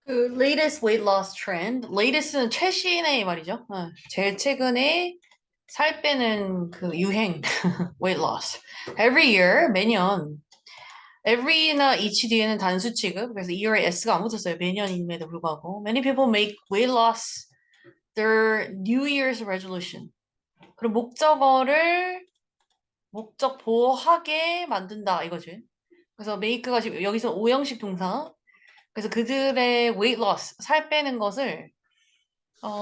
그 latest weight loss trend. latest는 최신의 말이죠. 제일 최근에 살 빼는 그 유행 weight loss. Every year 매년 every나 each 뒤에는 단수 취급. 그래서 year에 s가 안 붙었어요. 매년임에도 불구하고. Many people make weight loss their New Year's resolution. 그럼 목적어를 목적보하게 만든다 이거지. 그래서 make가 지금 여기서 오형식 동사. 그래서 그들의 weight loss, 살 빼는 것을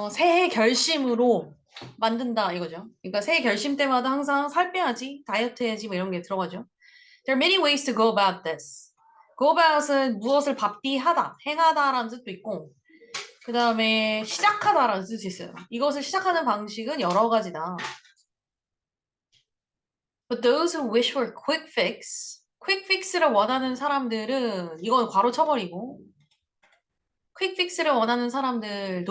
새해 결심으로 만든다 이거죠. 그러니까 새해 결심 때마다 항상 살 빼야지, 다이어트 해야지 뭐 이런 게 들어가죠. There are many ways to go about this. Go about은 무엇을 바삐하다, 행하다라는 뜻도 있고 그 다음에 시작하다라는 뜻이 있어요. 이것을 시작하는 방식은 여러 가지다. But those who wish for quick fix를 원하는 사람들은 이건 괄호 쳐버리고 퀵 픽스를 원하는 사람들은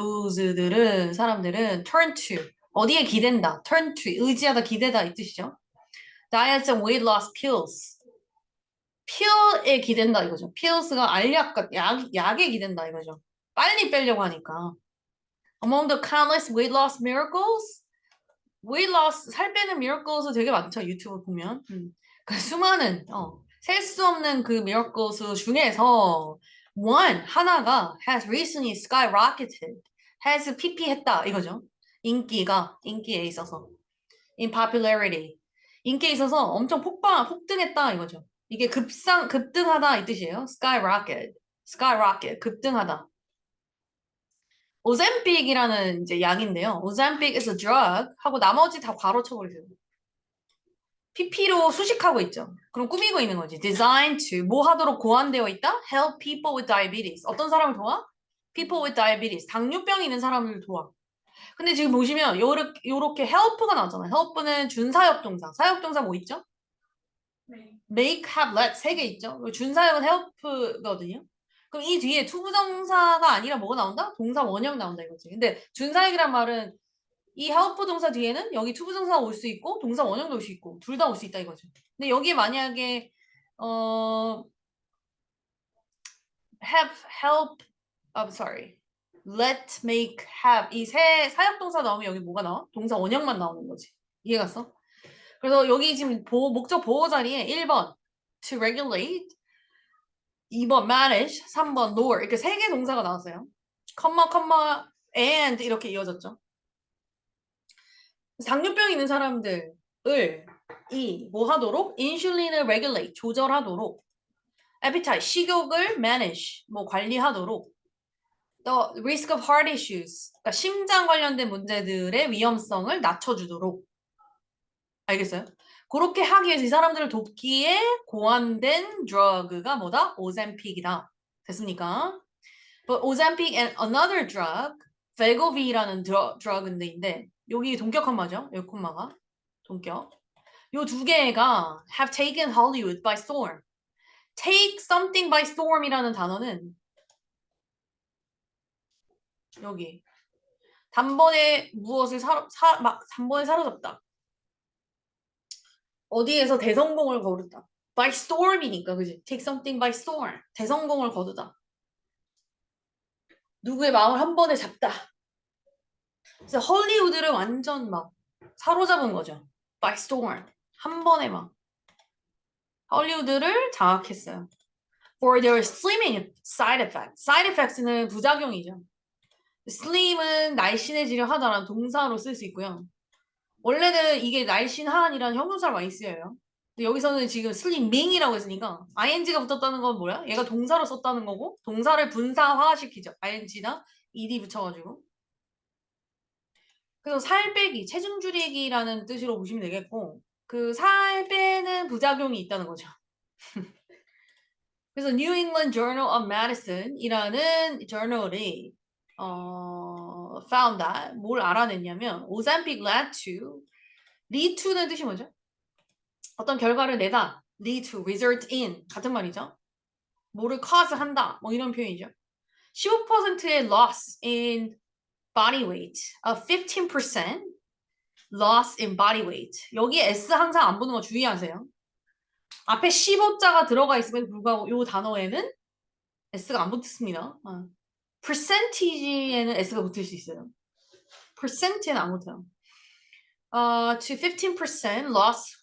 turn to 어디에 기댄다. turn to 의지하다 기대다 이 뜻이죠. Diets and weight loss pills. pil에 기댄다 이거죠. pills가 알약 약에 기댄다 이거죠. 빨리 빼려고 하니까. Among the countless weight loss miracles, weight loss 살 빼는 miracles 되게 많죠. 유튜브 보면. 그 수많은 셀 수 없는 그 miracles 중에서 one 하나가 has recently skyrocketed has 피피했다 이거죠. 인기에 있어서 in popularity 인기에 있어서 엄청 폭등했다 이거죠. 이게 급등하다 이 뜻이에요. skyrocket 급등하다. 오젬픽이라는 이제 약인데요. Ozempic is a drug 하고 나머지 다 괄호 쳐버리세요. PP로 수식하고 있죠. 그럼 꾸미고 있는 거지. Designed to 뭐 하도록 고안되어 있다? Help people with diabetes. 어떤 사람을 도와? People with diabetes. 당뇨병이 있는 사람을 도와. 근데 지금 보시면 요렇게 help가 나왔잖아요. help는 준사역동사. 사역동사 뭐 있죠? make, have, let 세 개 있죠. 준사역은 help거든요. 그럼 이 뒤에 투부정사가 아니라 뭐가 나온다? 동사 원형 나온다 이거지. 근데 준사역이란 말은 이 help 동사 뒤에는 여기 투부정사가 올 수 있고 동사 원형도 올 수 있고 둘 다 올 수 있다 이거죠. 근데 여기에 만약에 have, help, I'm sorry, let, make, have 이 세 사역동사 나오면 여기 뭐가 나와? 동사 원형만 나오는 거지. 이해갔어? 그래서 여기 지금 목적 보호 자리에 1번 to regulate, 2번 manage, 3번 lower 이렇게 세 개 동사가 나왔어요. 컴마, and 이렇게 이어졌죠. 당뇨병 있는 사람들을 뭐 하도록? 인슐린을 regulate, 조절하도록 appetite, 식욕을 manage, 뭐 관리하도록 the risk of heart issues, 그러니까 심장 관련된 문제들의 위험성을 낮춰주도록 알겠어요? 그렇게 하기 위해서 이 사람들을 돕기에 고안된 drug가 뭐다? 오젬픽이다. 됐습니까? But Ozempic and another drug, Wegovy라는 drug인데 여기 동격 콤마죠? 여기 콤마가 동격. 요 두 개가 have taken Hollywood by storm. Take something by storm이라는 단어는 여기 단번에 무엇을 단번에 사로잡다. 어디에서 대성공을 거두다. By storm이니까 그지? Take something by storm. 대성공을 거두다. 누구의 마음을 한 번에 잡다. 그래서 헐리우드를 완전 막 사로잡은 거죠. By storm. 한 번에 막 헐리우드를 장악했어요. For their slimming side effects. Side effects는 부작용이죠. slim은 날씬해지려 하다라는 동사로 쓸 수 있고요. 원래는 이게 날씬한이라는 형용사를 많이 쓰여요. 근데 여기서는 지금 slimming이라고 했으니까 ing가 붙었다는 건 뭐야? 얘가 동사로 썼다는 거고 동사를 분사화시키죠. ing나 ed 붙여가지고. 그래서 살 빼기, 체중 줄이기라는 뜻으로 보시면 되겠고 그 살 빼는 부작용이 있다는 거죠. 그래서 New England Journal of Medicine이라는 저널이 found that 뭘 알아냈냐면 Ozempic lead to는 뜻이 뭐죠? 어떤 결과를 내다 lead to, result in 같은 말이죠. 뭐를 cause 한다 뭐 이런 표현이죠. 15%의 loss in body weight, 15% loss in body weight. 여기에 S 항상 안 붙는 거 주의하세요. 앞에 15자가 들어가 있음에도 불구하고 이 단어에는 S가 안 붙습니다. percentage에는 s가 붙을 수 있어요. percent에는 안 붙어요. To 15% loss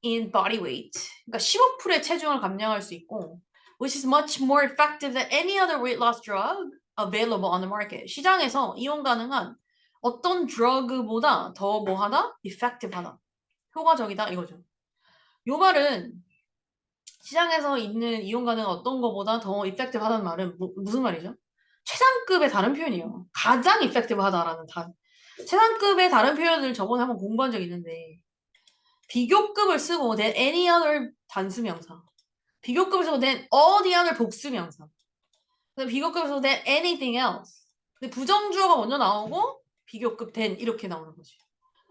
in body weight. 그러니까 15%의 체중을 감량할 수 있고, which is much more effective than any other weight loss drug available on the market. 시장에서 이용 가능한 어떤 drug보다 더 뭐하다? effective하다. 효과적이다 이거죠. 요 말은 시장에서 있는 이용 가능한 어떤 거보다 더 effective하다는 말은 무슨 말이죠? 최상급의 다른 표현이에요. 가장 effective하다라는 최상급의 다른 표현을 저번에 한번 공부한 적이 있는데 비교급을 쓰고 then any other 단수명사, 비교급을 쓰고 then all the other 복수명사, 비교급을 쓰고 then anything else. 근데 부정주어가 먼저 나오고 비교급 then 이렇게 나오는 거지.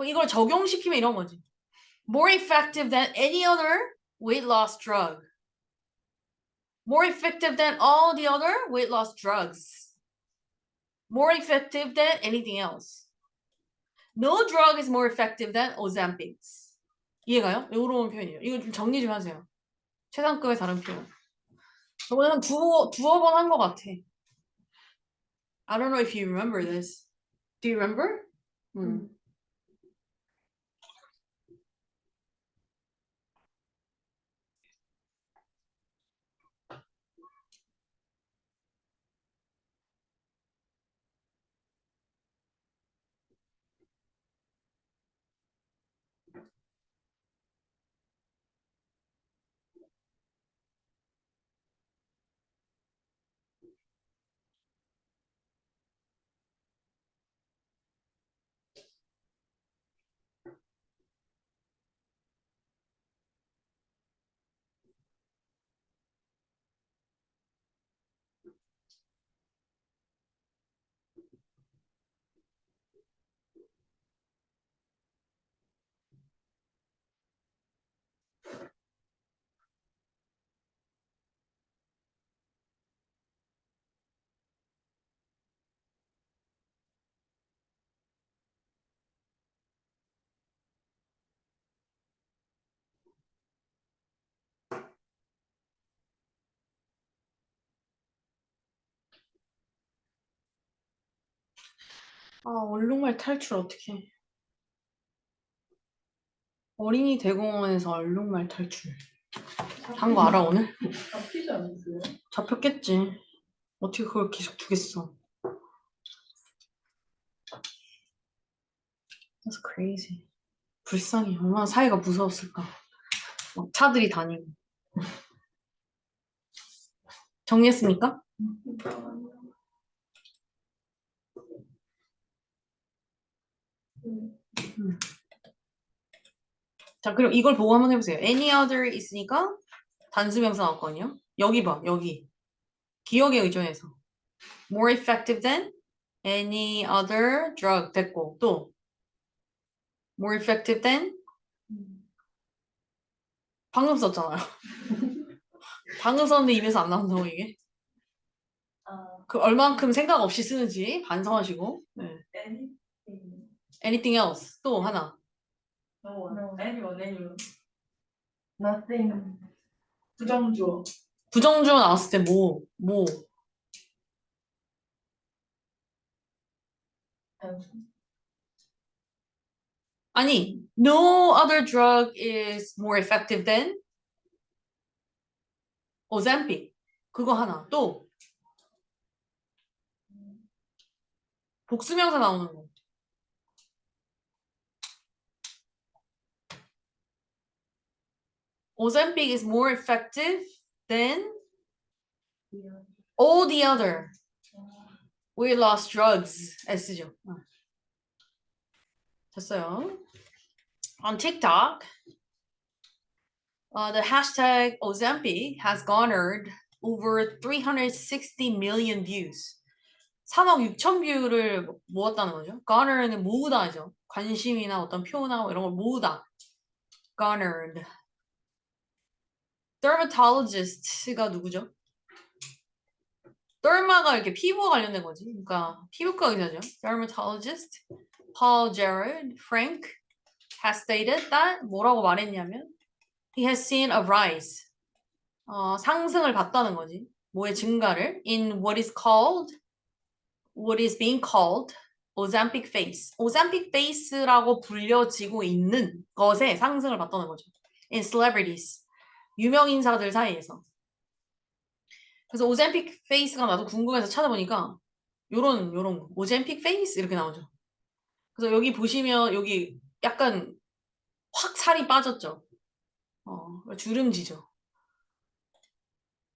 이걸 적용시키면 이런 거지. More effective than any other weight loss drug. More effective than all the other weight loss drugs. More effective than anything else. No drug is more effective than Ozempic. 이해가요? 이런 표현이에요. 이거 좀 정리 좀 하세요. 최상급의 다른 표현. 저번에 한 두어 번 한 것 같아. I don't know if you remember this. Do you remember? 얼룩말 탈출 어떻게 해? 어린이 대공원에서 얼룩말 탈출. 한 거 알아 오늘? 잡히지 않았어요? 잡혔겠지. 어떻게 그걸 계속 두겠어. That's crazy. 불쌍해. 얼마나 사이가 무서웠을까. 막 차들이 다니고. 정리했습니까? 자, 그럼 이걸 보고 한번 해보세요. Any other 있으니까 단수명사 나왔거든요. 여기 봐, 여기. 기억에 의존해서. More effective than any other drug 됐고 또 more effective than 방금 썼잖아요. 방금 썼는데 입에서 안 나온다고 이게. 그 얼만큼 생각 없이 쓰는지 반성하시고. 네. Anything else 또 하나. No. Anyone. Nothing. 부정주어. 부정주어 나왔을 때 뭐. 아니, no other drug is more effective than Ozempic. 그거 하나. 또 복수명사 나오는 거. Ozempic is more effective than all the other weight loss drugs. S죠. 됐어요. On TikTok, the hashtag Ozempic has garnered over 360 million views. 3억 6천 뷰를 모았다는 거죠. garner는 모으다죠. 관심이나 어떤 표나 이런 걸 모으다. garnered. dermatologist가 누구죠? derma가 이렇게 피부와 관련된 거지. 그러니까 피부과 의사죠. dermatologist Paul Gerard Frank has stated that 뭐라고 말했냐면 he has seen a rise. 상승을 봤다는 거지. 뭐의 증가를 in what is called what is being called Ozempic face. Ozempic face라고 불려지고 있는 것에 상승을 받다는 거죠. In celebrities. 유명 인사들 사이에서. 그래서 오젬픽 페이스가 나도 궁금해서 찾아보니까 요런 거. 오젬픽 페이스 이렇게 나오죠. 그래서 여기 보시면 여기 약간 확 살이 빠졌죠. 주름지죠.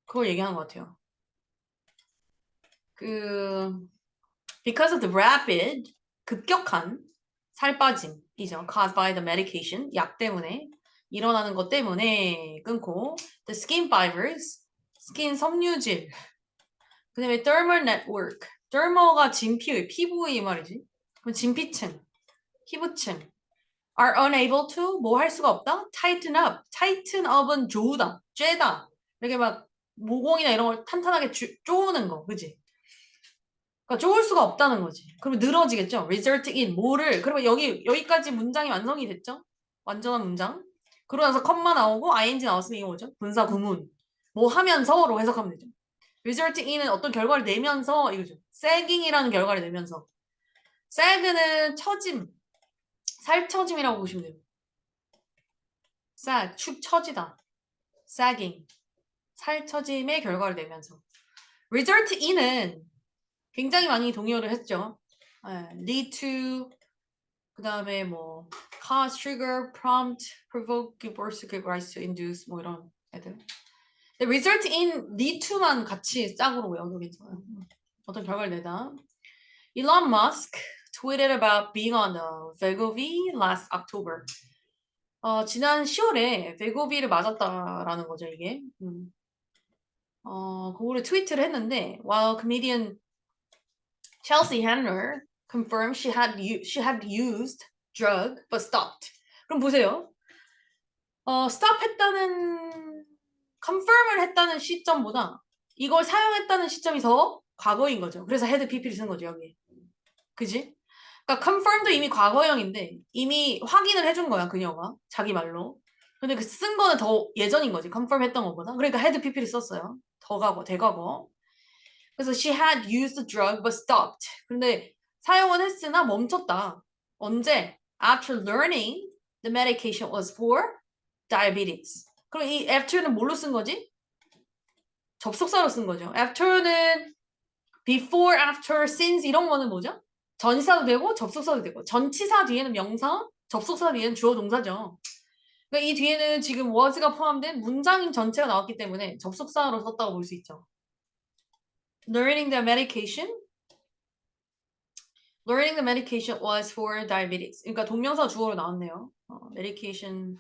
그걸 얘기하는 것 같아요. Because of the rapid, 급격한 살 빠짐이죠. Caused by the medication, 약 때문에 일어나는 것 때문에 끊고 the skin fibers, 스킨 섬유질 그 다음에 thermal network, thermal가 진피, 피부의 말이지. 그럼 진피층, 피부층 are unable to, 뭐 할 수가 없다? tighten up, tighten up은 조우다, 쬐다 이렇게 막 모공이나 이런 걸 탄탄하게 쪼는 거, 그지? 그러니까 쪼을 수가 없다는 거지. 그러면 늘어지겠죠? result in, 뭐를, 그러면 여기까지 문장이 완성이 됐죠? 완전한 문장. 그러고 나서 컴마 나오고 ing 나왔으면 이거 뭐죠? 분사 구문. 뭐 하면서로 해석하면 되죠. result in은 어떤 결과를 내면서 이거죠. sagging이라는 결과를 내면서. sag는 처짐, 살처짐이라고 보시면 돼요. sag, 축 처지다. sagging, 살처짐의 결과를 내면서. result in은 굉장히 많이 동의어를 했죠. lead to, 그 다음에 뭐 cause, trigger, prompt, provoke, give force, give rise to, induce 뭐 이런 애들. 근데 result in, lead to만 같이 짝으로 외워도 괜찮아요. 어떤 결과를 내다. Elon Musk tweeted about being on the Wegovy last October. 지난 10월에 Wegovy를 맞았다라는 거죠, 이게. 그거를 트위트를 했는데, while comedian Chelsea Handler confirmed she had used drug but stopped. 그럼 보세요. stop 했다는 confirm을 했다는 시점보다 이걸 사용했다는 시점이 더 과거인 거죠. 그래서 had pp를 쓴 거죠, 여기. 그지? 그러니까 confirm도 이미 과거형인데 이미 확인을 해준 거야, 그녀가. 자기 말로. 근데 그 쓴 거는 더 예전인 거지. confirm 했던 것보다. 그러니까 had pp를 썼어요. 더 과거, 대과거. 그래서 she had used the drug but stopped. 근데 사용은 했으나 멈췄다. 언제? After learning the medication was for diabetes. 그럼 이 after는 뭘로 쓴 거지? 접속사로 쓴 거죠. after는 before, after, since 이런 거는 뭐죠? 전치사도 되고 접속사도 되고 전치사 뒤에는 명사, 접속사 뒤에는 주어 동사죠. 그러니까 이 뒤에는 지금 was가 포함된 문장인 전체가 나왔기 때문에 접속사로 썼다고 볼 수 있죠. Learning the medication was for diabetes. 그러니까 동명사 주어로 나왔네요. medication.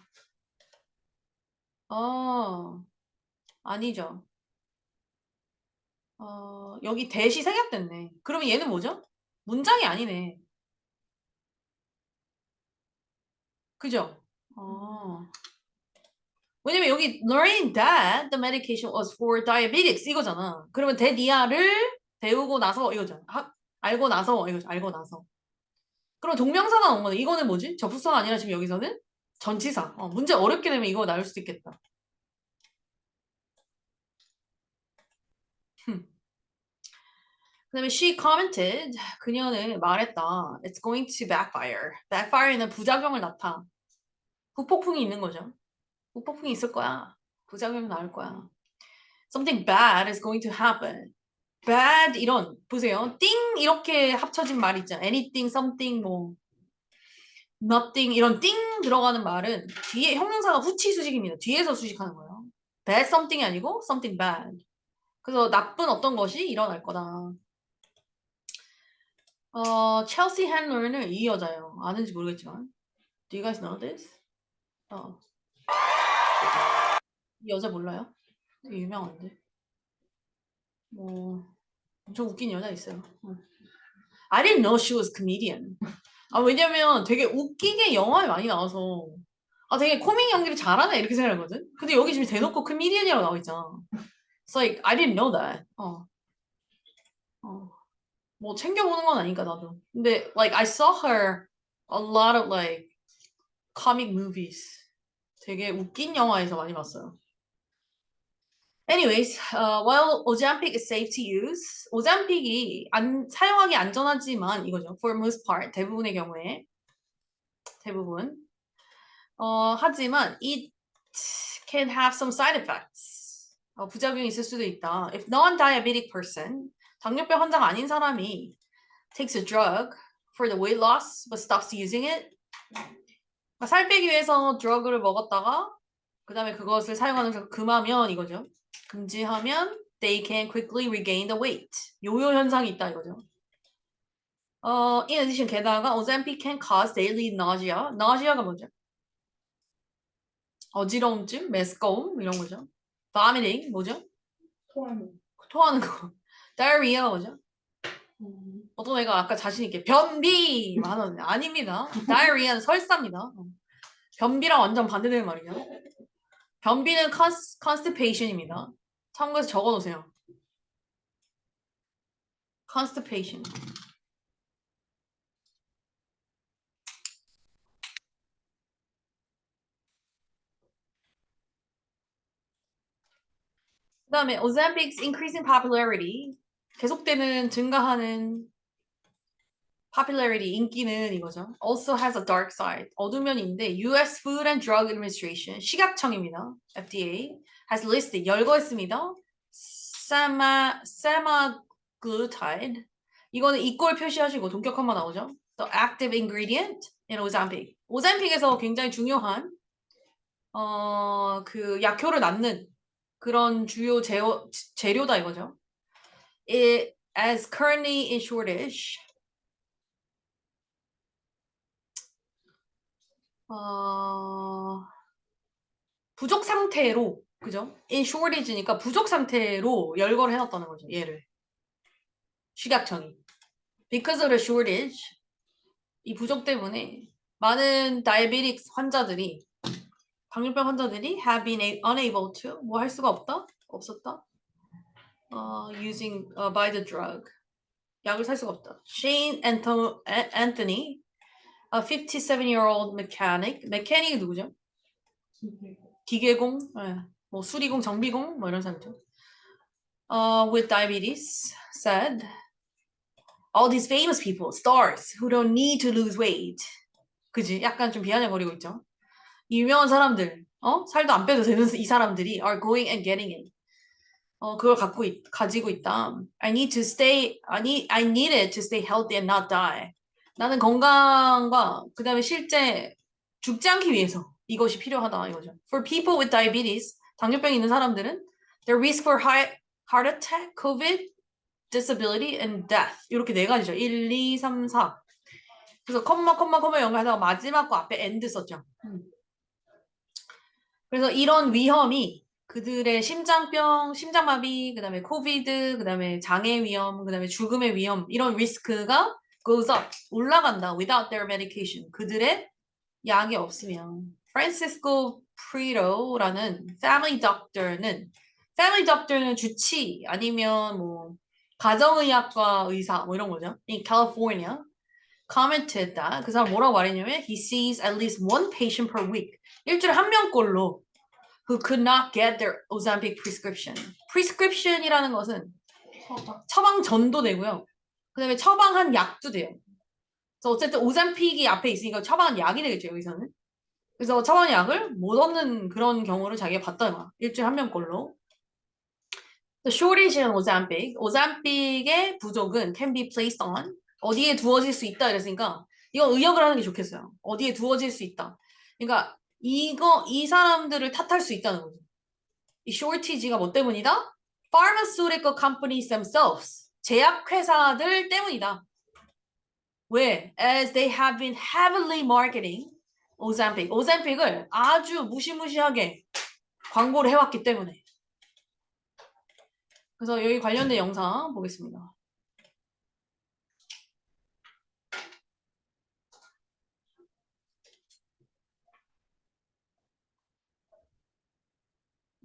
아니죠. 여기 대시 생략됐네. 그러면 얘는 뭐죠? 문장이 아니네. 그죠? 왜냐면 여기 learning that the medication was for diabetes 이거잖아. 그러면 대니아를 배우고 나서 이거잖아. 알고 나서 이거죠. 알고 나서. 그럼 동명사가 나온 거네. 이거는 뭐지? 접속사가 아니라 지금 여기서는 전치사. 문제 어렵게 내면 이거 나올 수도 있겠다. 그 다음에 she commented, 그녀는 말했다. It's going to backfire. backfire는 부작용을 나타. 후폭풍이 있는 거죠. 후폭풍이 있을 거야. 부작용이 나올 거야. Something bad is going to happen. bad 이런 보세요. 띵 이렇게 합쳐진 말 있잖아. anything, something, 뭐 nothing 이런 띵 들어가는 말은 뒤에 형용사가 후치 수식입니다. 뒤에서 수식하는 거예요. bad something이 아니고 something bad. 그래서 나쁜 어떤 것이 일어날 거다. 첼시 핸러는 이 여자예요. 아는지 모르겠지만. Do you guys know this? 이 여자 몰라요? 되게 유명한데. 뭐 엄청 웃긴 여자 있어요. I didn't know she was comedian. 왜냐면 되게 웃기게 영화에 많이 나와서 되게 코믹 연기를 잘하네 이렇게 생각하거든. 근데 여기 지금 대놓고 comedian이라고 나와 있잖아. It's like I didn't know that. 뭐 챙겨보는 건 아니니까 나도. 근데 like I saw her a lot of like comic movies. 되게 웃긴 영화에서 많이 봤어요. Anyways, while Ozempic is safe to use, 오젬픽이 사용하기 안전하지만 이거죠. For most part, 대부분의 경우에 대부분. 하지만 it can have some side effects. 부작용이 있을 수도 있다. If non-diabetic person, 당뇨병 환자가 아닌 사람이 takes a drug for the weight loss but stops using it. 살 빼기 위해서 드러그를 먹었다가 그 다음에 그것을 사용하는 걸 금하면 이거죠. 금지하면 they can quickly regain the weight. 요요 현상이 있다 이거죠. In addition 게다가 Ozempic can cause daily nausea. nausea가 뭐죠? 어지러움증, 메스꺼움 이런 거죠. vomiting 뭐죠? 토하는 거. diarrhea 뭐죠? 어떤 애가 아까 자신 있게 변비 하는데 아닙니다. diarrhea는 설사입니다. 변비랑 완전 반대되는 말이죠. 변비는 constipation입니다. 참고해서 적어놓으세요. constipation. 그 다음에 Ozempic's increasing popularity. 계속되는 증가하는 popularity, 인기는 이거죠. Also has a dark side. 어두운 면인데 US Food and Drug Administration, 식약청입니다. FDA has listed, 열거했습니다. semaglutide. 이거는 이꼴 표시하시고 동격한만 나오죠. The active ingredient in Ozempic. 오젬픽에서 굉장히 중요한 그 약효를 낳는 그런 주요 재료다 이거죠. It as currently in shortage. 부족 상태로 그죠? in shortage니까 부족 상태로 열거를 해놨다는 거죠. 얘를 식약청이 because of the shortage 이 부족 때문에 많은 diabetes 환자들이 당뇨병 환자들이 have been unable to 뭐 할 수가 없었다 using by the drug 약을 살 수가 없다. Shane Anthony a 57-year-old mechanic 메케닉이 누구죠? 기계공, 뭐 수리공, 정비공 뭐 이런 사람이죠. With diabetes said all these famous people, stars who don't need to lose weight. 그지? 약간 좀 비아냥거리고 있죠. 유명한 사람들, 살도 안 빼도 되는 이 사람들이 are going and getting it. 그걸 가지고 있다. I needed to stay healthy and not die. 나는 건강과 그 다음에 실제 죽지 않기 위해서 이것이 필요하다 이거죠. For people with diabetes, 당뇨병이 있는 사람들은 the risk for heart attack, COVID, disability, and death 이렇게 네 가지죠. 1, 2, 3, 4. 그래서 컴마 연결하다가 마지막 거 앞에 end 썼죠. 그래서 이런 위험이 그들의 심장병, 심장마비, 그 다음에 코비드, 그 다음에 장애 위험, 그 다음에 죽음의 위험 이런 리스크가 goes up, 올라간다 without their medication. 그들의 약이 없으면. 프란시스코 프리로라는 family doctor는 주치 아니면 뭐 가정의학과 의사 뭐 이런 거죠. In California commented that 그 사람 뭐라고 말했냐면 he sees at least one patient per week. 일주일에 한 명꼴로 who could not get their Ozempic prescription. prescription이라는 것은 처방전도 되고요. 그 다음에 처방한 약도 돼요. 그래서 어쨌든 오젬픽이 앞에 있으니까 처방한 약이 되겠죠, 여기서는. 그래서 처방한 약을 못 얻는 그런 경우를 자기가 봤다는 거야. 일주일에 한 명꼴로. The shortage in Ozempic. 오젬픽의 부족은 can be placed on. 어디에 두어질 수 있다 이랬으니까 이건 의역을 하는 게 좋겠어요. 어디에 두어질 수 있다. 그러니까 이 사람들을 탓할 수 있다는 거죠. 이 shortage가 뭐 때문이다? Pharmaceutical companies themselves. 제약회사들 때문이다. 왜? As they have been heavily marketing Ozempic. 오젬픽을 아주 무시무시하게 광고를 해왔기 때문에. 그래서 여기 관련된 영상 보겠습니다.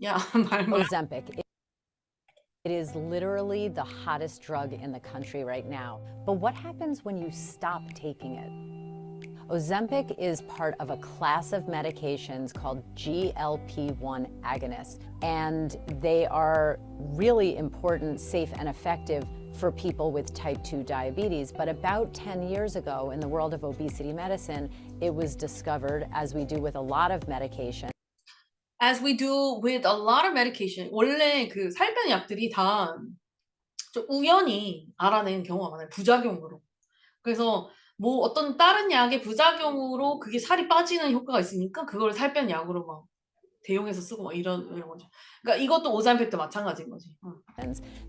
야, 말. Ozempic. It is literally the hottest drug in the country right now. But what happens when you stop taking it? Ozempic is part of a class of medications called GLP-1 agonists, and they are really important, safe, and effective for people with type 2 diabetes. But about 10 years ago, in the world of obesity medicine, it was discovered, as we do with a lot of medication, As we do with a lot of medication. 원래 그 살 빼는 약들이 다 좀 우연히 알아낸 경우가 많아요. 부작용으로. 그래서 뭐 어떤 다른 약의 부작용으로 그게 살이 빠지는 효과가 있으니까 그걸 살 빼는 약으로 막 대용해서 쓰고 막 이런 거죠. 그러니까 이것도 오젬픽도 마찬가지인 거지.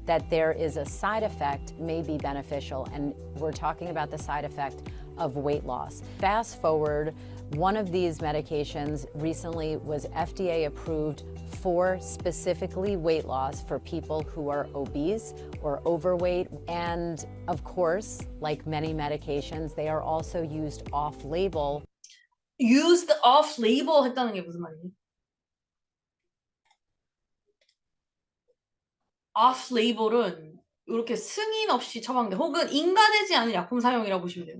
that there is a side effect may be beneficial, and we're talking about the side effect of weight loss. Fast forward, one of these medications recently was FDA approved for specifically weight loss for people who are obese or overweight. And of course, like many medications, they are also used off-label. Used off-label 했다는 게 무슨 말이니? off-label은 이렇게 승인 없이 처방돼 혹은 인가되지 않은 약품 사용이라고 보시면 돼요.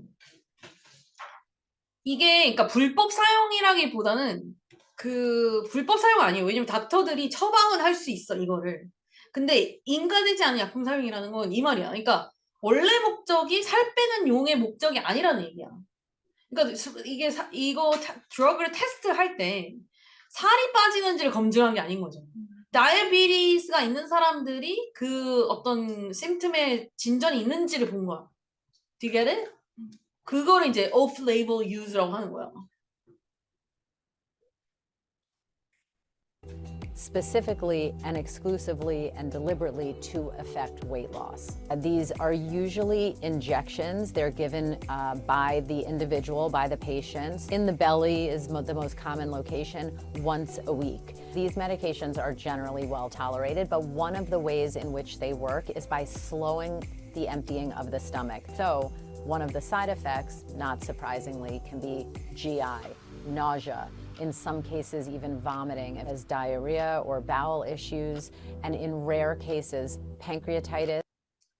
이게 그러니까 불법 사용이라기보다는 그 불법 사용 아니에요. 왜냐면 닥터들이 처방은 할 수 있어 이거를. 근데 인가되지 않은 약품 사용이라는 건 이 말이야. 그러니까 원래 목적이 살 빼는 용의 목적이 아니라는 얘기야. 그러니까 이게 이거 드러그를 테스트할 때 살이 빠지는지를 검증한 게 아닌 거죠. 다이어비티스가 있는 사람들이 그 어떤 심пт음에 진전이 있는지를 본 거야. Do you get it? 그거를 이제 off-label use라고 하는 거야. Specifically and exclusively and deliberately to affect weight loss. These are usually injections. They're given by the individual, by the patient. In the belly is the most common location, once a week. These medications are generally well tolerated, but one of the ways in which they work is by slowing the emptying of the stomach. So one of the side effects, not surprisingly, can be GI, nausea, in some cases even vomiting, as diarrhea or bowel issues, and in rare cases, pancreatitis.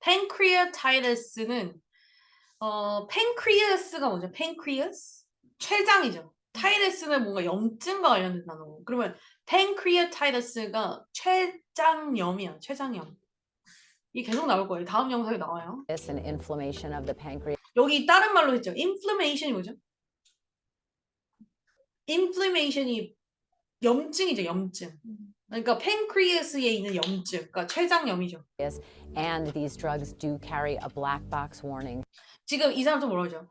pancreatitis는 pancreas가 뭐죠? pancreas? 췌장이죠. 타이레스는 뭔가 염증과 관련된 단어고. 그러면 pancreatitis가 췌장염이야. 췌장염. 이게 계속 나올 거예요. 다음 영상에 나와요. And inflammation of the pancreas. 여기 다른 말로 했죠. inflammation이 뭐죠? inflammation이 염증이죠. 염증. 그러니까 pancreas에 있는 염증, 그러니까 췌장염이죠. And these drugs do carry a black box warning. 지금 이 사람도 뭐라고 하죠?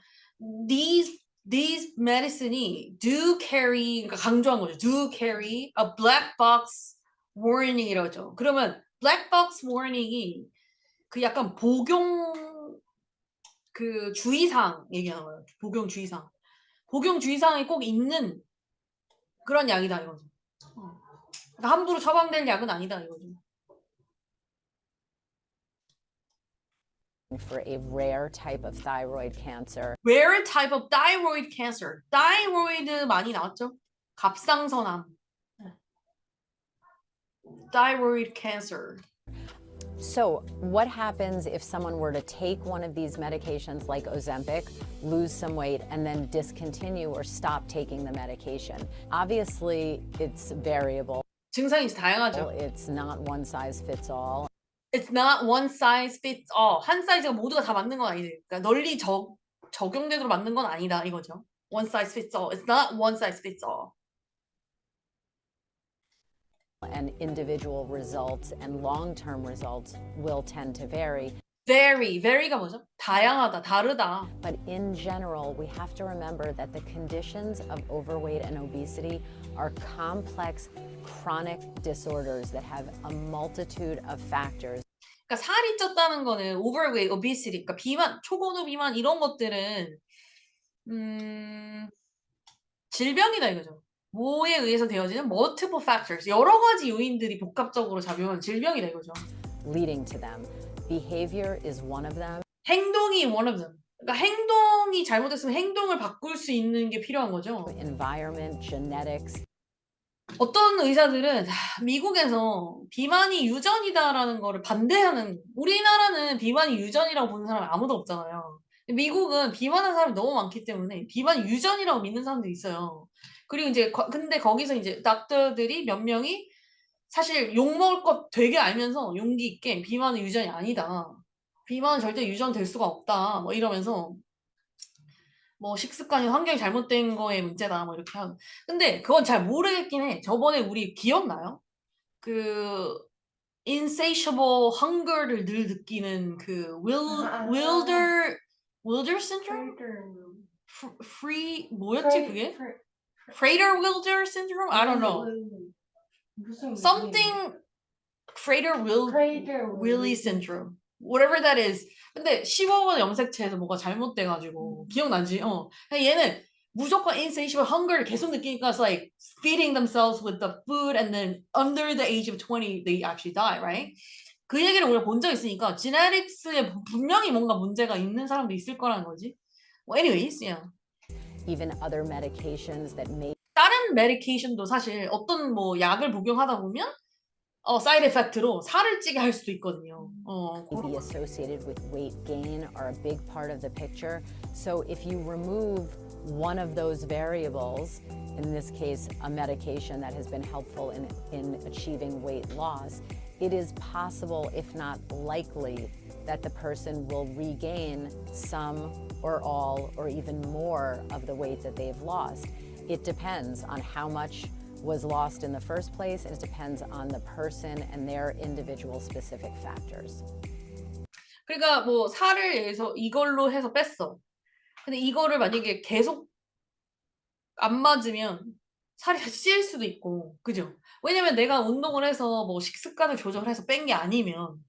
These medicine이 do carry, 그러니까 강조한 거죠. do carry a black box warning이라죠. 그러면 black box warning이 그 약간 복용 그 주의사항 얘기하는 거예요. 복용 주의사항. 복용 주의사항이 꼭 있는 그런 약이다 이거죠. 그러니까 함부로 처방될 약은 아니다 이거죠. For a rare type of thyroid cancer. Rare type of thyroid cancer. thyroid 많이 나왔죠? 갑상선암. thyroid cancer. So what happens if someone were to take one of these medications like Ozempic, lose some weight, and then discontinue or stop taking the medication? Obviously, it's variable. 증상이 다양하죠. It's not one size fits all. It's not one size fits all. 한 사이즈가 모두가 다 맞는 건 아니지. 그러니까 널리 적용되도록 맞는 건 아니다 이거죠. One size fits all. It's not one size fits all. And individual results and long-term results will tend to vary. Vary가 뭐죠? 다양하다, 다르다. But in general, we have to remember that the conditions of overweight and obesity are complex, chronic disorders that have a multitude of factors. 그러니까 살이 쪘다는 거는 overweight, obesity, 그러니까 비만, 초고도 비만 이런 것들은 질병이다 이거죠. 뭐에 의해서 되어지는 multiple factors, 여러 가지 요인들이 복합적으로 작용하는 질병이다 이거죠. Leading to them. Behavior is one of them. 행동이 one of them. 그러니까 행동이 잘못됐으면 행동을 바꿀 수 있는 게 필요한 거죠. Environment, genetics. 어떤 의사들은 미국에서 비만이 유전이다라는 거를 반대하는, 우리나라는 비만이 유전이라고 보는 사람이 아무도 없잖아요. 미국은 비만한 사람이 너무 많기 때문에 비만 유전이라고 믿는 사람들이 있어요. 그리고 이제 근데 거기서 이제 닥터들이 몇 명이 사실 욕 먹을 것 되게 알면서 용기 있게 비만은 유전이 아니다. 비만은 절대 유전될 수가 없다. 뭐 이러면서 뭐 식습관이 환경이 잘못된 거의 문제다. 뭐 이렇게 하고. 근데 그건 잘 모르겠긴 해. 저번에 우리 기억나요? 그 insatiable hunger를 늘 느끼는 그 wilder syndrome? free 뭐였지 그게? Frater Wilder syndrome? I don't know. Something Frater Willy syndrome. Whatever that is. 근데 15번 염색체에서 뭐가 잘못돼가지고 기억나지? 얘는 무조건 insatiable hunger를 계속 느끼니까 it's like feeding themselves with the food and then under the age of 20 they actually die, right? 그 얘기를 우리가 본 적 있으니까 지네틱스에 분명히 뭔가 문제가 있는 사람도 있을 거라는 거지. Well, anyways, yeah. Even other medications that may 다른 메디케이션도 사실 어떤 뭐 약을 복용하다 보면 사이드 이펙트로 살을 찌게 할 수도 있거든요. be associated with weight gain are a big part of the picture. So if you remove one of those variables, in this case, a medication that has been helpful in achieving weight loss, it is possible, if not likely, that the person will regain some or all or even more of the weight that they've lost. It depends on how much was lost in the first place, and it depends on the person and their individual specific factors. 그러니까 뭐 살을 해서 이걸로 해서 뺐어. 근데 이거를 만약에 계속 안 맞으면 살이 다시 찔 수도 있고, 그죠? 왜냐면 내가 운동을 해서 뭐 식습관을 조절해서 뺀 게 아니면,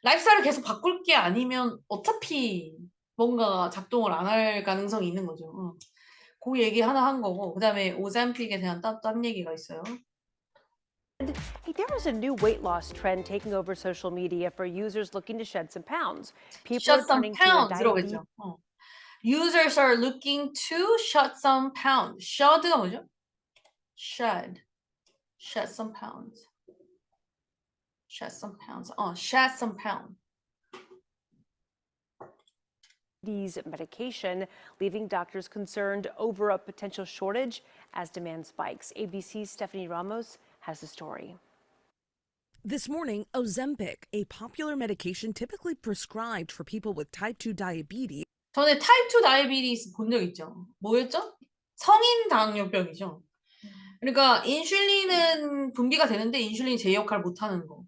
라이프스타일을 계속 바꿀 게 아니면 어차피 뭔가 작동을 안 할 가능성이 있는 거죠. 그 얘기 하나 한 거고, 그 다음에 오젬픽에 대한 딴 얘기가 있어요. Hey, there is a new weight loss trend taking over social media for users looking to shed some pounds. People Shed are some turning to a pounds라고 diabetes. 했죠. Users are looking to shed some pounds. Shed가 뭐죠? Shed some pounds. Shed some pounds. Shed some pounds. Medication, leaving doctors concerned over a potential shortage as demand spikes. ABC's Stephanie Ramos has the story. This morning, Ozempic, a popular medication typically prescribed for people with type 2 diabetes, 전에 타입 2 다이비티스 본 적 있죠? 뭐였죠? 성인 당뇨병이죠. 그러니까 인슐린은 분비가 되는데 인슐린이 제 역할을 못 하는 거.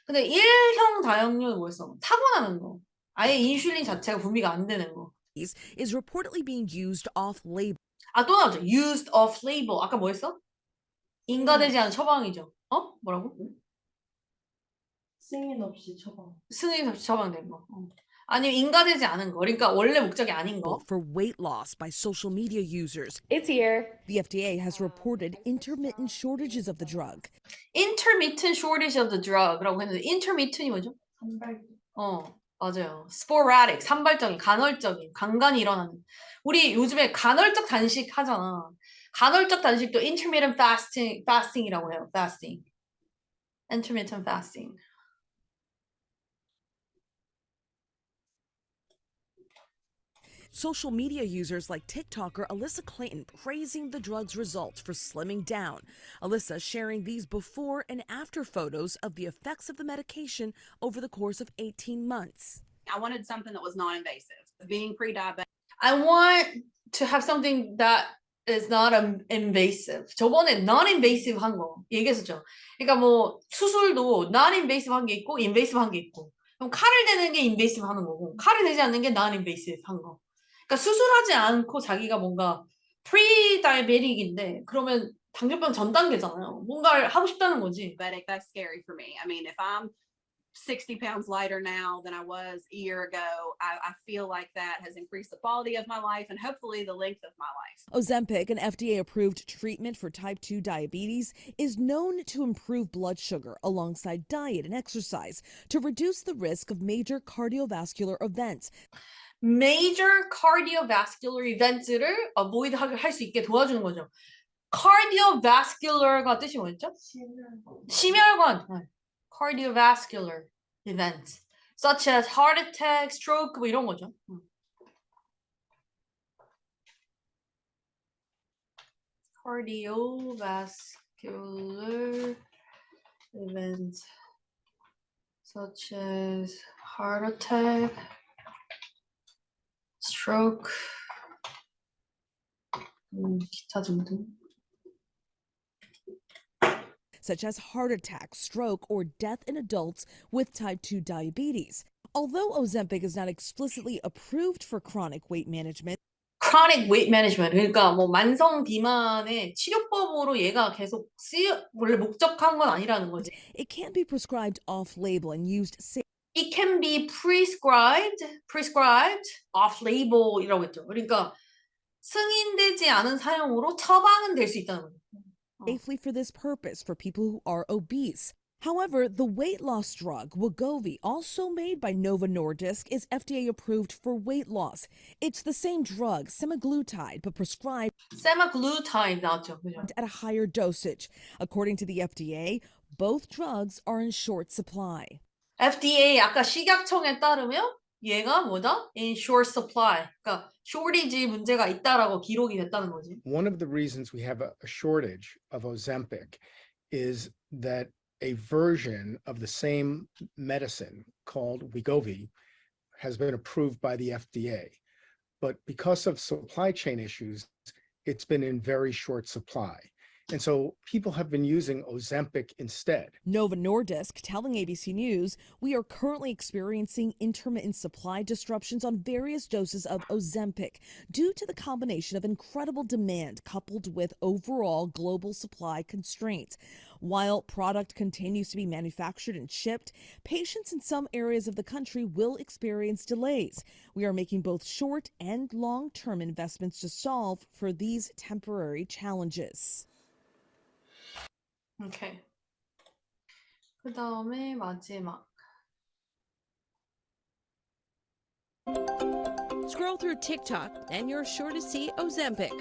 근데 1형 당뇨는 뭐였어? 타고나는 거. 아예 인슐린 자체가 분비가 안 되는 거. is reportedly being used off-label. 또 나오죠. used off label. 아까 뭐 했어? 인가되지 않은 처방이죠. 뭐라고? 승인 없이 처방. 승인 없이 처방된 거. 아니면 인가되지 않은 거. 그러니까 원래 목적이 아닌 거. For weight loss by social media users. It's here. The FDA has reported intermittent shortages of the drug. Intermittent shortage of the drug라고 했는데 intermittent이 뭐죠? 산발. 맞아요. sporadic, 산발적인, 간헐적인, 간간히 일어나는. 우리 요즘에 간헐적 단식 하잖아. 간헐적 단식도 intermittent fasting이라고 해요. fasting. intermittent fasting. Social media users like TikToker Alyssa Clayton praising the drug's results for slimming down. Alyssa sharing these before and after photos of the effects of the medication over the course of 18 months. I wanted something that was non-invasive. Being pre-diabetic. I want to have something that is not invasive. 저번에 non-invasive 한 거 얘기했었죠. 그러니까 뭐 수술도 non-invasive 한 게 있고 invasive 한 게 있고. 그럼 칼을 대는 게 invasive 하는 거고 칼을 대지 않는 게 non-invasive 한 거. 그러니까 수술하지 않고 자기가 뭔가 pre-diabetic인데 그러면 당뇨병 전 단계잖아요. 뭔가를 하고 싶다는 거지. That's scary for me. I mean, if I'm 60 pounds lighter now than I was a year ago, I feel like that has increased the quality of my life and hopefully the length of my life. Ozempic, an FDA-approved treatment for type 2 diabetes, is known to improve blood sugar alongside diet and exercise to reduce the risk of major cardiovascular events. major cardiovascular events를 avoid 할 수 있게 도와주는 거죠. cardiovascular가 뜻이 뭐였죠? 심혈관. cardiovascular events such as heart attack, stroke 뭐 이런 거죠. cardiovascular events such as heart attack, stroke, 기타 등등. such as heart attack, stroke, or death in adults with type 2 diabetes. Although Ozempic is not explicitly approved for chronic weight management, chronic weight management, 그러니까 뭐 만성 비만의 치료법으로 얘가 계속 원래 목적한 건 아니라는 거지. it can be prescribed off-label and used It can be prescribed off-label이라고 했죠. 그러니까 승인되지 않은 사용으로 처방은 될 수 있다는 거죠. safely for this purpose for people who are obese. However, the weight loss drug Wegovy, also made by Novo Nordisk, is FDA approved for weight loss. It's the same drug, semaglutide, but prescribed semaglutide 나왔죠. 그죠? at a higher dosage. According to the FDA, both drugs are in short supply. FDA 아까 식약청에 따르면 얘가 뭐다? In short supply. 그러니까 shortage 문제가 있다라고 기록이 됐다는 거지. One of the reasons we have a shortage of Ozempic is that a version of the same medicine called Wegovy has been approved by the FDA. But because of supply chain issues, it's been in very short supply. And so people have been using Ozempic instead. Novo Nordisk telling ABC News, we are currently experiencing intermittent supply disruptions on various doses of Ozempic due to the combination of incredible demand coupled with overall global supply constraints. While product continues to be manufactured and shipped, patients in some areas of the country will experience delays. We are making both short and long-term investments to solve for these temporary challenges. 오케이. 그 다음에 마지막. Scroll through TikTok and you're sure to see Ozempic.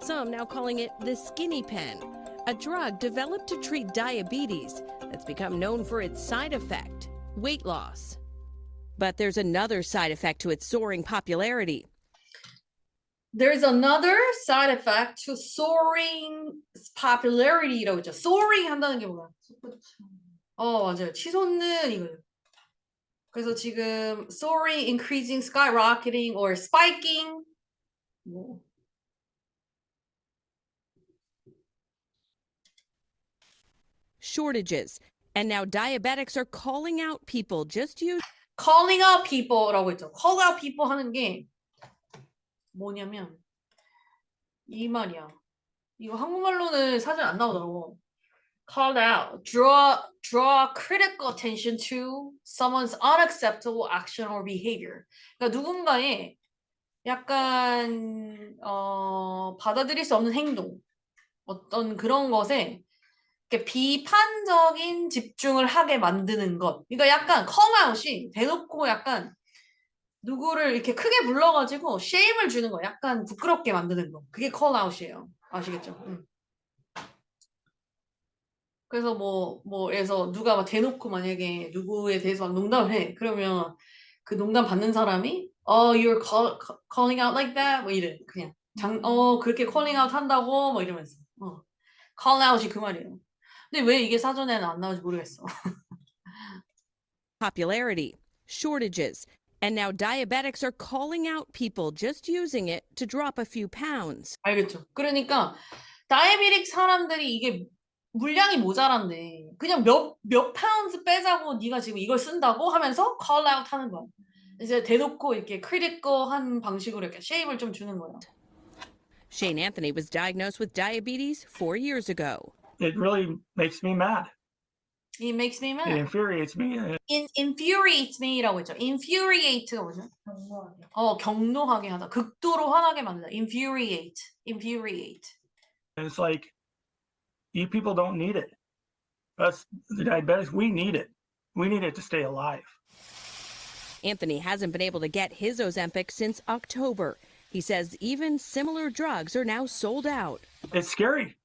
Some now calling it the skinny pen, a drug developed to treat diabetes that's become known for its side effect, weight loss. But there's another side effect to its soaring popularity. There's another side effect to soaring popularity라고 했죠. soaring 한다는 게 뭐야? 맞아요. 치솟는 이거죠. 그래서 지금 soaring, increasing, skyrocketing, or spiking. 뭐. Shortages. And now diabetics are calling out people just use calling out people라고 했죠. call out people 하는 게 뭐냐면 이 말이야. 이거 한국말로는 사실 안 나오더라고. call out, draw critical attention to someone's unacceptable action or behavior. 그러니까 누군가의 약간 받아들일 수 없는 행동, 어떤 그런 것에 이렇게 비판적인 집중을 하게 만드는 것. 그러니까 약간 call out이 대놓고 약간 누구를 이렇게 크게 불러가지고 shame을 주는 거, 약간 부끄럽게 만드는 거. 그게 call out이에요. 아시겠죠? 그래서 그래서 누가 막 대놓고 만약에 누구에 대해서 막 농담을 해. 그러면 그 농담 받는 사람이 you're calling out like that? 뭐 이래. 그냥 그렇게 calling out 한다고? 뭐 이러면서. call out이 그 말이에요. 근데 왜 이게 사전에는 안 나오는지 모르겠어. popularity, shortages, and now diabetics are calling out people just using it to drop a few pounds. 알겠죠? 그러니까 다이어베틱 사람들이 이게 물량이 모자란데 그냥 몇 파운드 빼자고 네가 지금 이걸 쓴다고 하면서 call out 하는 거야. 이제 대놓고 이렇게 크리티컬한 방식으로 이렇게 쉐임을 좀 주는 거예요. Shane Anthony was diagnosed with diabetes 4 years ago. It really makes me mad. It makes me mad. It infuriates me. infuriates me라고 했죠. infuriate가 뭐죠? 경노하게 하다. 극도로 화나게 만든다. infuriate. It's like, you people don't need it. Us, the diabetics, we need it. We need it to stay alive. Anthony hasn't been able to get his Ozempic since October. He says even similar drugs are now sold out. It's scary,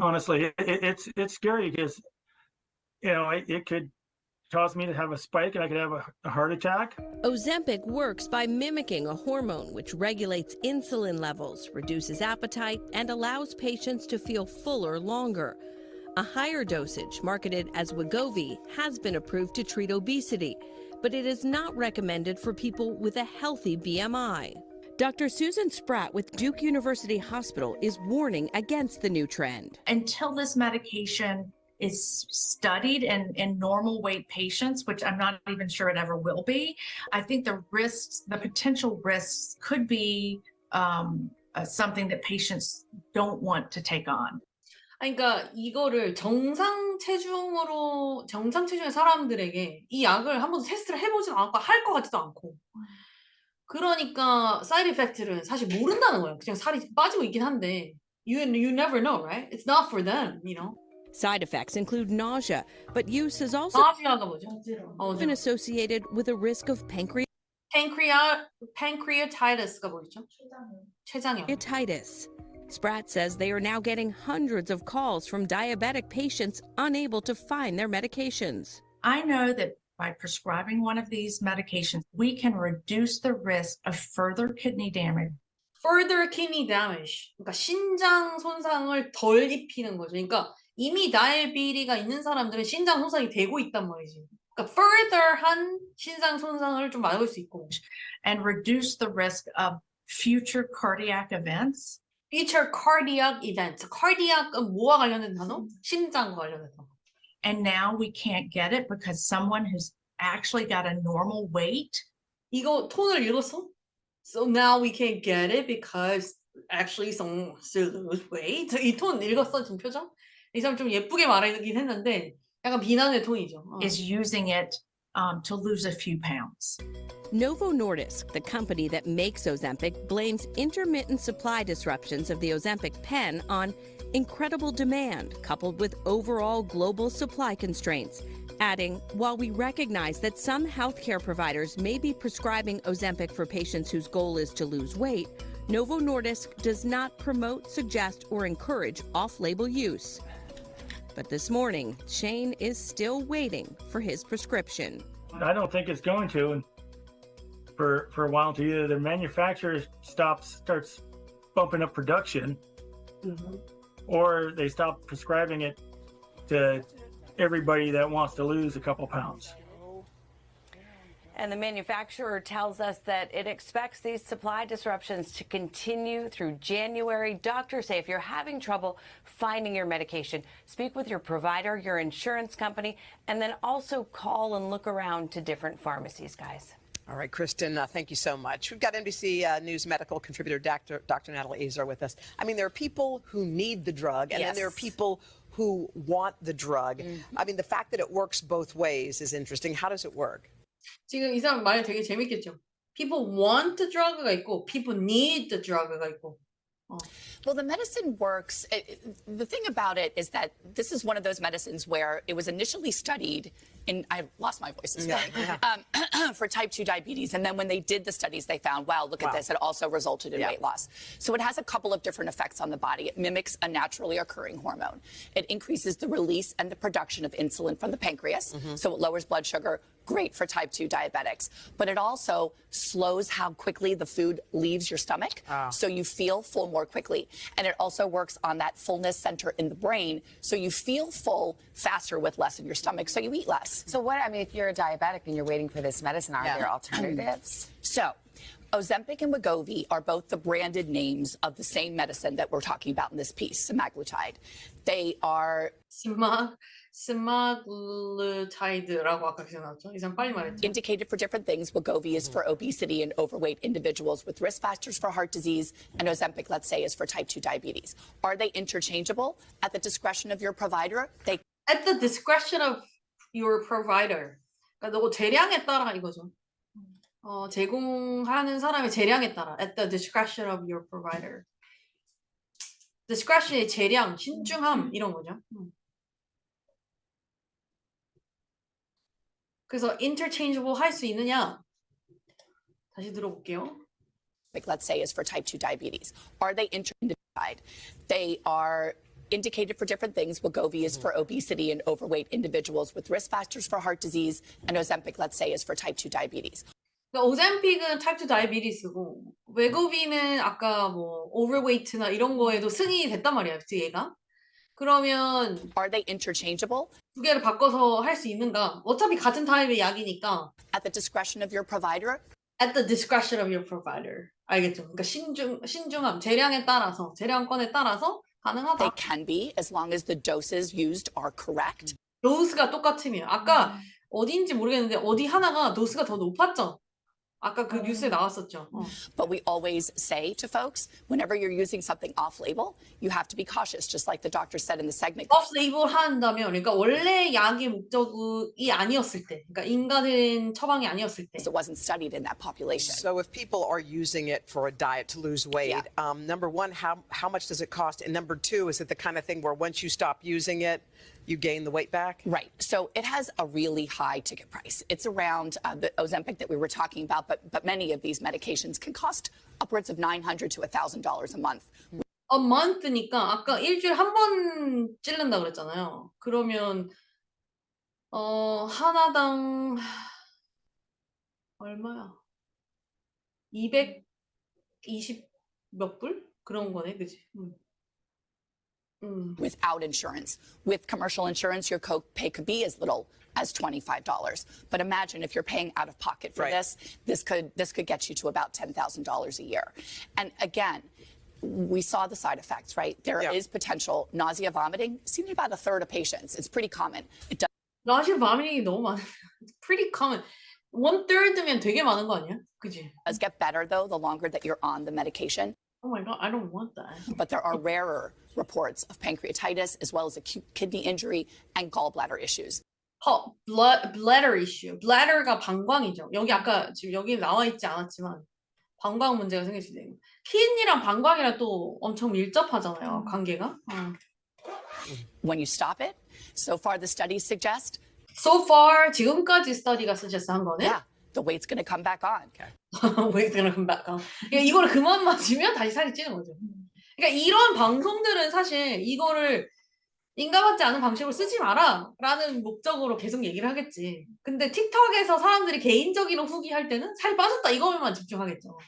honestly. It's scary because, it could cause me to have a spike and I could have a heart attack. Ozempic works by mimicking a hormone which regulates insulin levels, reduces appetite, and allows patients to feel fuller longer. A higher dosage, marketed as Wegovy, has been approved to treat obesity, but it is not recommended for people with a healthy BMI. Dr. Susan Spratt with Duke University Hospital is warning against the new trend. Until this medication is studied in normal weight patients, which I'm not even sure it ever will be, I think the potential risks could be something that patients don't want to take on. 그러니까 이거를 정상 체중의 사람들에게 이 약을 한 번도 테스트를 해보진 않고 할 것 같지도 않고, 그러니까 사이드 이펙트를 사실 모른다는 거예요. 그냥 살이 빠지고 있긴 한데 you never know, right? It's not for them, you know. Side effects include nausea, but use has also 나지아가 뭐죠? been associated with a risk of pancreatitis가 뭐였죠? 췌장염. pancreatitis. Spratt says they are now getting hundreds of calls from diabetic patients unable to find their medications. I know that by prescribing one of these medications, we can reduce the risk of further kidney damage. Further kidney damage. 그러니까 신장 손상을 덜 입히는 거죠. 그러니까 이미 다이어비리가 있는 사람들은 신장 손상이 되고 있단 말이지. 그러니까 further한 신장 손상을 좀 막을 수 있고. And reduce the risk of future cardiac events. Future cardiac events. cardiac은 뭐와 관련된 단어? 심장과 관련된 단어. And now we can't get it because someone who's actually got a normal weight. 이거 톤을 읽었어? So now we can't get it because actually someone still lose weight. 이 톤 읽었어 지금 표정? 이 사람 좀 예쁘게 말하긴 했는데 약간 비난의 톤이죠. Is using it to lose a few pounds. Novo Nordisk, the company that makes Ozempic, blames intermittent supply disruptions of the Ozempic pen on incredible demand coupled with overall global supply constraints, adding, while we recognize that some healthcare providers may be prescribing Ozempic for patients whose goal is to lose weight, Novo Nordisk does not promote, suggest, or encourage off-label use. But this morning, Shane is still waiting for his prescription. I don't think it's going to, and for a while until either the manufacturer starts bumping up production, or they stop prescribing it to everybody that wants to lose a couple pounds. And the manufacturer tells us that it expects these supply disruptions to continue through January. Doctors say if you're having trouble finding your medication, speak with your provider, your insurance company, and then also call and look around to different pharmacies, guys. All right, Kristen, thank you so much. We've got NBC News medical contributor Dr. Natalie Azar with us. I mean, there are people who need the drug, and then there are people who want the drug. I mean, the fact that it works both ways is interesting. How does it work? 지금 이 사람 말 되게 재밌겠죠? People want the drug가 있고 people need the drug가 있고. Well, the medicine works. The thing about it is that this is one of those medicines where it was initially studied in, I lost my voice this morning, for type 2 diabetes. And then when they did the studies, they found, wow, look at this. It also resulted in weight loss. So it has a couple of different effects on the body. It mimics a naturally occurring hormone. It increases the release and the production of insulin from the pancreas. So it lowers blood sugar. Great for type 2 diabetics. But it also slows how quickly the food leaves your stomach. So you feel full more quickly. And it also works on that fullness center in the brain. So you feel full faster with less in your stomach. So you eat less. So what, I mean, if you're a diabetic and you're waiting for this medicine, are there alternatives? So Ozempic and Wegovy are both the branded names of the same medicine that we're talking about in this piece, semaglutide. They are semaglutide라고 아까 기억났죠? 이 사람 빨리 말했죠. indicated for different things. Wegovy is for obesity and overweight individuals with risk factors for heart disease, and Ozempic, let's say, is for type 2 diabetes. Are they interchangeable? At the discretion of your provider, they At the discretion of your provider. 그러니까 너 재량에 따라 이거죠. 제공하는 사람의 재량에 따라. At the discretion of your provider. discretion의 재량, 신중함 이런 거죠. 그래서 interchangeable 할 수 있느냐? 다시 들어볼게요. let's say, is for type 2 diabetes. Are they interchangeable? They are indicated for different things. Wegovy is for obesity and overweight individuals with risk factors for heart disease, and Ozempic, let's say, is for type 2 diabetes. 그러니까 오젬픽은 타입 2 다이비티스고 웨고비는 아까 뭐 오버웨이트나 이런 거에도 승인이 됐단 말이야, 얘가. 그러면 Are they interchangeable? 두 개를 바꿔서 할 수 있는가? 어차피 같은 타입의 약이니까. At the discretion of your provider? At the discretion of your provider. 알겠죠? 그러니까 신중함, 재량권에 따라서 가능하다. They can be, as long as the doses used are correct. 도수가 똑같으면. 아까 어디인지 모르겠는데 어디 하나가 도수가 더 높았죠? 아까 그 뉴스에 나왔었죠. But we always say to folks, whenever you're using something off-label, you have to be cautious, just like the doctor said in the segment. off-label 한다면, 그러니까 원래 약의 목적이 아니었을 때, 그러니까 인간은 처방이 아니었을 때. It wasn't studied in that population. So if people are using it for a diet to lose weight, number one, how much does it cost? And number two, is it the kind of thing where once you stop using it, you gain the weight back? Right. So it has a really high ticket price. It's around the Ozempic that we were talking about, but many of these medications can cost upwards of $900 to $1,000 a month. A month니까 아까 일주일에 한 번 찌른다 그랬잖아요. 그러면 하나당 얼마야? 220 몇 불? 그런 거네, 그치? Without insurance. With commercial insurance, your copay could be as little as $25. But imagine if you're paying out of pocket for this could get you to about $10,000 a year. And again, we saw the side effects, right? There is potential nausea, vomiting, seen in about a third of patients. It's pretty common. 나usea, vomiting이 너무 많아. It's pretty common. 1/3면 되게 많은 거 아니야? 그치? It does get better though the longer that you're on the medication. Oh my God, I don't want that. But there are rarer reports of pancreatitis as well as acute kidney injury and gallbladder issues. bladder issue. bladder가 방광이죠. 여기 아까 지금 여기 나와 있지 않았지만 방광 문제가 생길 수 있어요. 키드니랑 방광이랑 또 엄청 밀접하잖아요, 관계가. When you stop it, so far the studies suggest. So far 지금까지 스터디가 suggest 한 거는. Yeah, the weight's going to come back on. Weight's gonna come back on. 그러니까 이거를 그만 맞으면 다시 살이 찌는 거죠. 그러니까 이런 방송들은 사실 이거를 인가받지 않은 방식으로 쓰지 마라 라는 목적으로 계속 얘기를 하겠지. 근데 틱톡에서 사람들이 개인적으로 후기할 때는 살이 빠졌다 이거만 집중하겠죠.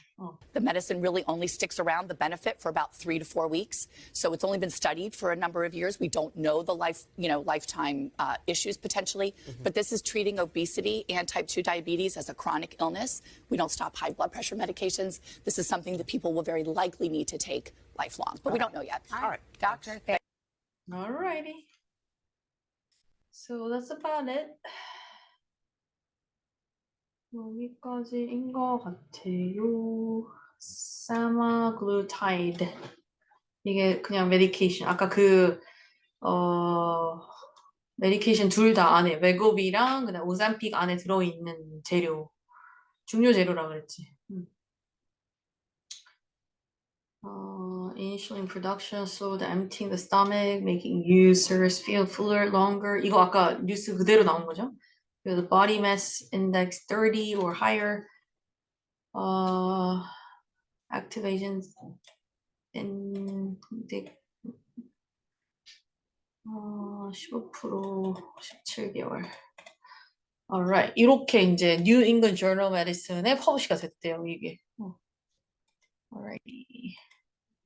The medicine really only sticks around the benefit for about 3 to 4 weeks. So it's only been studied for a number of years. We don't know the lifetime issues potentially, but this is treating obesity and type 2 diabetes as a chronic illness. We don't stop high blood pressure medications. This is something that people will very likely need to take lifelong, but we don't know yet. All right, doctor. Alrighty. So that's about it. 여기까지인 것 같아요. semaglutide. 이게 그냥 메디케이션. 아까 메디케이션 둘 다 안에 웨고비랑 그다음 오젬픽 안에 들어있는 재료. 중요 재료라 그랬지. Insulin production, so the emptying the stomach, making users feel fuller longer. 이거 아까 뉴스 그대로 나온 거죠? The body mass index 30 or higher. Activation index 15% 17개월. Alright, 이렇게 이제 New England Journal of Medicine에 퍼블리시가 됐대요, 이게. Alrighty.